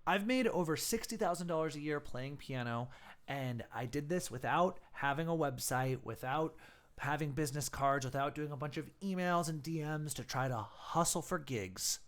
I've made over $60,000 a year playing piano, and I did this without having a website, without having business cards, without doing a bunch of emails and DMs to try to hustle for gigs.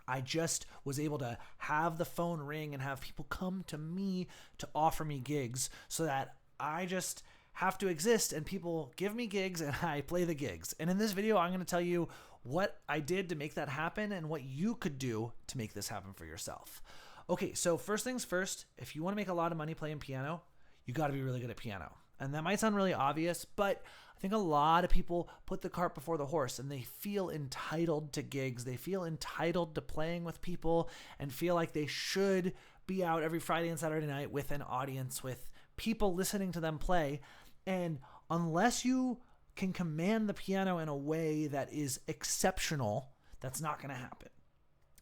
I just was able to have the phone ring and have people come to me to offer me gigs so that I just have to exist and people give me gigs and I play the gigs. And in this video, I'm going to tell you what I did to make that happen and what you could do to make this happen for yourself. Okay, so first things first, if you want to make a lot of money playing piano, you got to be really good at piano. And that might sound really obvious, but I think a lot of people put the cart before the horse and they feel entitled to gigs. They feel entitled to playing with people and feel like they should be out every Friday and Saturday night with an audience, with people listening to them play. And unless you can command the piano in a way that is exceptional, that's not going to happen.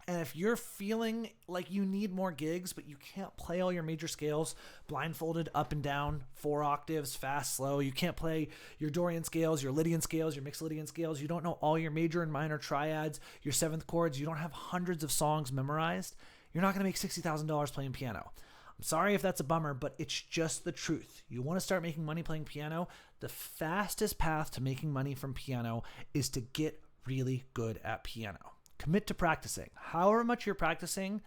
And if you're feeling like you need more gigs, but you can't play all your major scales blindfolded up and down, 4 octaves, fast, slow, you can't play your Dorian scales, your Lydian scales, your mixed Lydian scales, you don't know all your major and minor triads, your 7th chords, you don't have hundreds of songs memorized, you're not going to make $60,000 playing piano. I'm sorry if that's a bummer, but it's just the truth. You want to start making money playing piano? The fastest path to making money from piano is to get really good at piano. Commit to practicing. However much you're practicing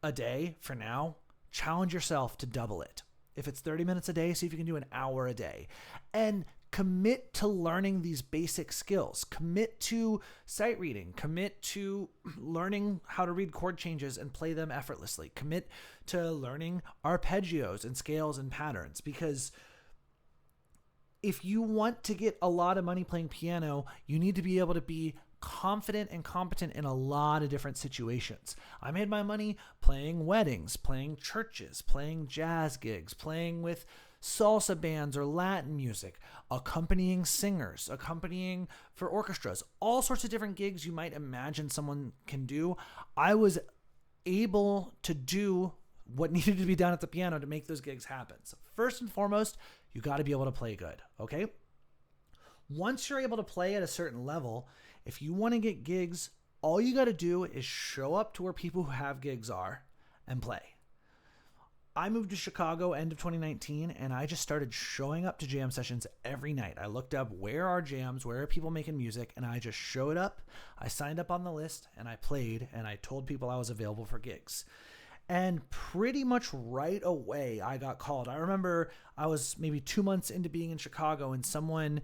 a day for now, challenge yourself to double it. If it's 30 minutes a day, see if you can do an hour a day. And commit to learning these basic skills. Commit to sight reading. Commit to learning how to read chord changes and play them effortlessly. Commit to learning arpeggios and scales and patterns, because if you want to get a lot of money playing piano, you need to be able to be confident and competent in a lot of different situations. I made my money playing weddings, playing churches, playing jazz gigs, playing with salsa bands or Latin music, accompanying singers, accompanying for orchestras, all sorts of different gigs you might imagine someone can do. I was able to do what needed to be done at the piano to make those gigs happen. So first and foremost, you got to be able to play good, okay? Once you're able to play at a certain level, if you want to get gigs, all you got to do is show up to where people who have gigs are and play. I moved to Chicago end of 2019, and I just started showing up to jam sessions every night. I looked up where are jams, where are people making music, and I just showed up. I signed up on the list, and I played, and I told people I was available for gigs. And pretty much right away, I got called. I remember I was maybe 2 months into being in Chicago, and someone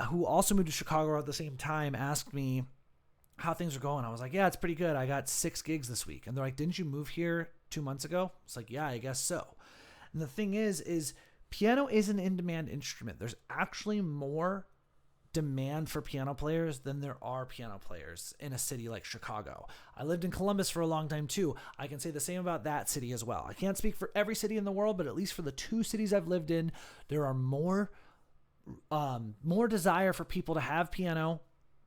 who also moved to Chicago at the same time asked me how things are going. I was like, yeah, it's pretty good. I got 6 gigs this week. And they're like, didn't you move here 2 months ago? It's like, yeah, I guess so. And the thing is piano is an in-demand instrument. There's actually more demand for piano players than there are piano players in a city like Chicago. I lived in Columbus for a long time too. I can say the same about that city as well. I can't speak for every city in the world, but at least for the 2 cities I've lived in, there are more desire for people to have piano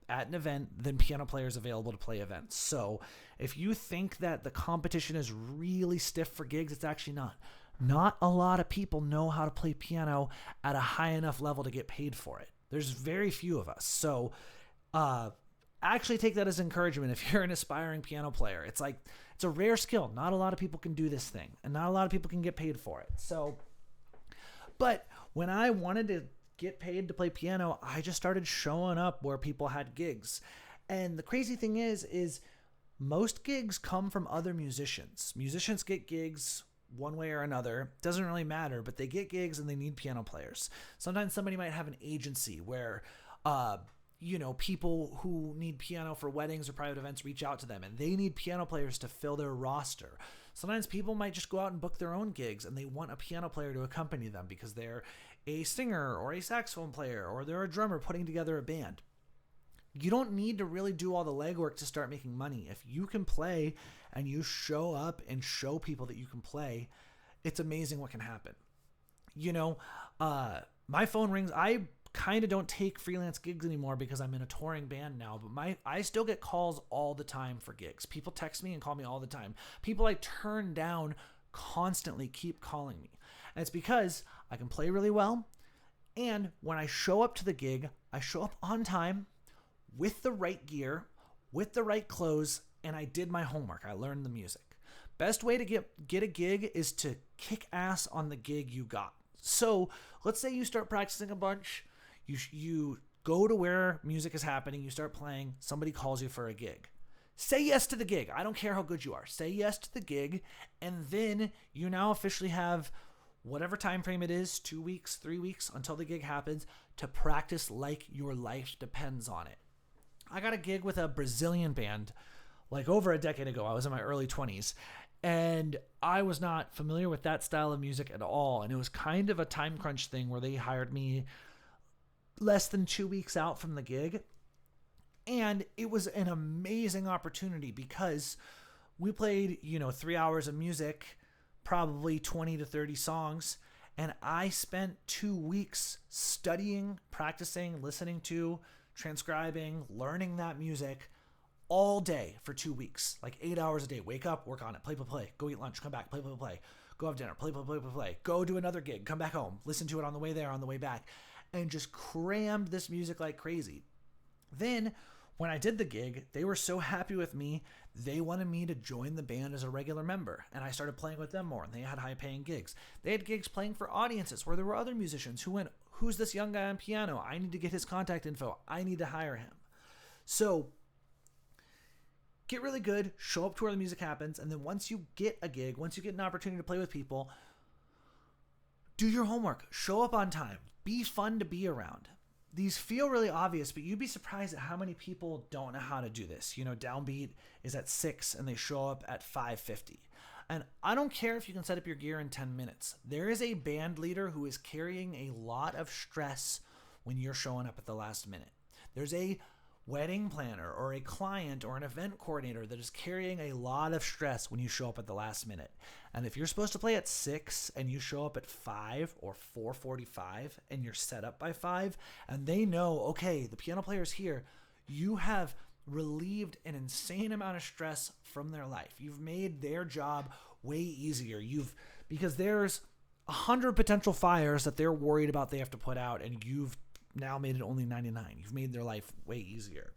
at an event than piano players available to play events. So if you think that the competition is really stiff for gigs, it's actually not. Not a lot of people know how to play piano at a high enough level to get paid for it. There's very few of us. So actually take that as encouragement if you're an aspiring piano player. It's like, it's a rare skill. Not a lot of people can do this thing, and not a lot of people can get paid for it. So, but when I wanted to get paid to play piano, I just started showing up where people had gigs. And the crazy thing is most gigs come from other musicians. Musicians get gigs one way or another. It doesn't really matter, but they get gigs and they need piano players. Sometimes somebody might have an agency where people who need piano for weddings or private events reach out to them and they need piano players to fill their roster. Sometimes people might just go out and book their own gigs and they want a piano player to accompany them because they're a singer or a saxophone player or they're a drummer putting together a band. You don't need to really do all the legwork to start making money. If you can play and you show up and show people that you can play, it's amazing what can happen. My phone rings. I kind of don't take freelance gigs anymore because I'm in a touring band now, but I still get calls all the time for gigs. People text me and call me all the time. People I turn down constantly keep calling me. And it's because I can play really well. And when I show up to the gig, I show up on time with the right gear, with the right clothes, and I did my homework. I learned the music. Best way to get a gig is to kick ass on the gig you got. So let's say you start practicing a bunch, you go to where music is happening, you start playing, somebody calls you for a gig. Say yes to the gig. I don't care how good you are. Say yes to the gig, and then you now officially have whatever time frame it is, 2 weeks, 3 weeks until the gig happens, to practice like your life depends on it. I got a gig with a Brazilian band like over a decade ago. I was in my early 20s, and I was not familiar with that style of music at all. And it was kind of a time crunch thing where they hired me less than 2 weeks out from the gig. And it was an amazing opportunity because we played, 3 hours of music, probably 20 to 30 songs. And I spent 2 weeks studying, practicing, listening to, transcribing, learning that music all day for 2 weeks, like 8 hours a day. Wake up, work on it, play, go eat lunch, come back, play, go have dinner, play, go do another gig, come back home, listen to it on the way there, on the way back, and just crammed this music like crazy. Then when I did the gig, they were so happy with me, they wanted me to join the band as a regular member, and I started playing with them more, and they had high-paying gigs. They had gigs playing for audiences where there were other musicians who went, who's this young guy on piano? I need to get his contact info. I need to hire him. So get really good, show up to where the music happens, and then once you get a gig, once you get an opportunity to play with people, do your homework, show up on time, be fun to be around. These feel really obvious, but you'd be surprised at how many people don't know how to do this. Downbeat is at 6 and they show up at 5:50. And I don't care if you can set up your gear in 10 minutes. There is a band leader who is carrying a lot of stress when you're showing up at the last minute. There's a wedding planner or a client or an event coordinator that is carrying a lot of stress when you show up at the last minute. And if you're supposed to play at 6 and you show up at 5 or 4:45 and you're set up by 5 and they know, okay, the piano player's here, you have relieved an insane amount of stress from their life. You've made their job way easier. Because there's 100 potential fires that they're worried about they have to put out, and you've now made it only 99. You've made their life way easier.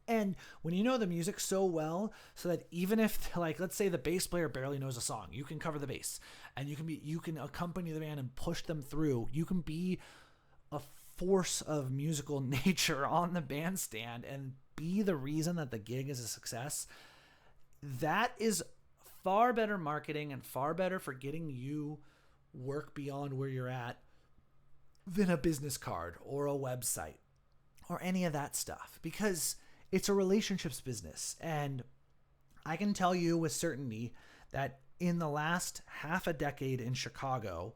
And when you know the music so well, so that even if, like, let's say the bass player barely knows a song, you can cover the bass and you can accompany the band and push them through. You can be a force of musical nature on the bandstand and be the reason that the gig is a success. That is far better marketing and far better for getting you work beyond where you're at than a business card or a website or any of that stuff, because it's a relationships business. And I can tell you with certainty that in the last half a decade in Chicago,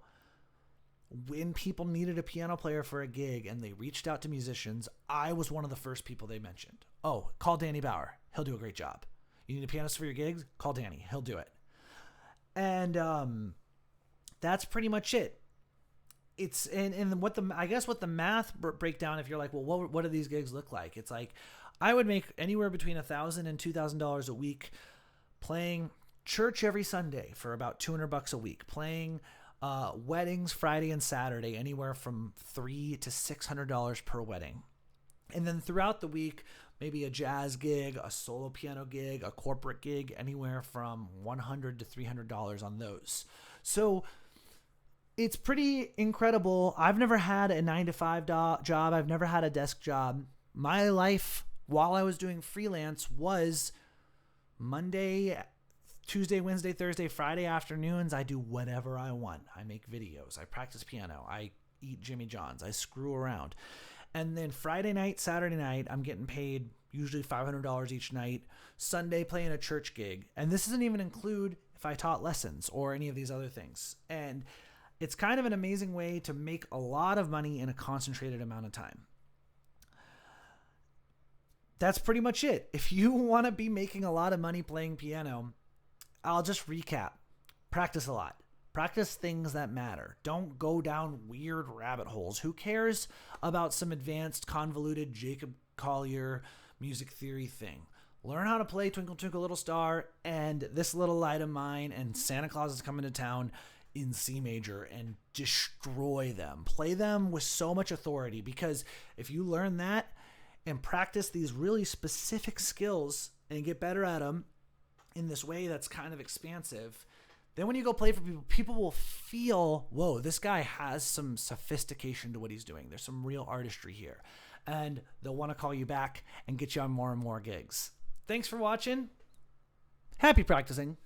when people needed a piano player for a gig and they reached out to musicians, I was one of the first people they mentioned. Oh, call Danny Bauer. He'll do a great job. You need a pianist for your gigs? Call Danny. He'll do it. And that's pretty much it. It's and what the math breakdown, if you're like, well, what do these gigs look like? It's like I would make anywhere between $1,000 and $2,000 a week playing church every Sunday for about $200 a week, playing weddings Friday and Saturday, anywhere from $300 to $600 per wedding. And then throughout the week, maybe a jazz gig, a solo piano gig, a corporate gig, anywhere from $100 to $300 on those. So it's pretty incredible. I've never had a 9-to-5 job. I've never had a desk job. My life while I was doing freelance was Monday, Tuesday, Wednesday, Thursday, Friday afternoons. I do whatever I want. I make videos. I practice piano. I eat Jimmy John's. I screw around. And then Friday night, Saturday night, I'm getting paid usually $500 each night. Sunday, playing a church gig. And this doesn't even include if I taught lessons or any of these other things. And it's kind of an amazing way to make a lot of money in a concentrated amount of time. That's pretty much it. If you want to be making a lot of money playing piano, I'll just recap. Practice a lot. Practice things that matter. Don't go down weird rabbit holes. Who cares about some advanced, convoluted Jacob Collier music theory thing? Learn how to play Twinkle Twinkle Little Star and This Little Light of Mine and Santa Claus is Coming to Town in C major and destroy them. Play them with so much authority, because if you learn that and practice these really specific skills and get better at them, in this way that's kind of expansive, then when you go play for people, people will feel, whoa, this guy has some sophistication to what he's doing. There's some real artistry here. And they'll want to call you back and get you on more and more gigs. Thanks for watching. Happy practicing.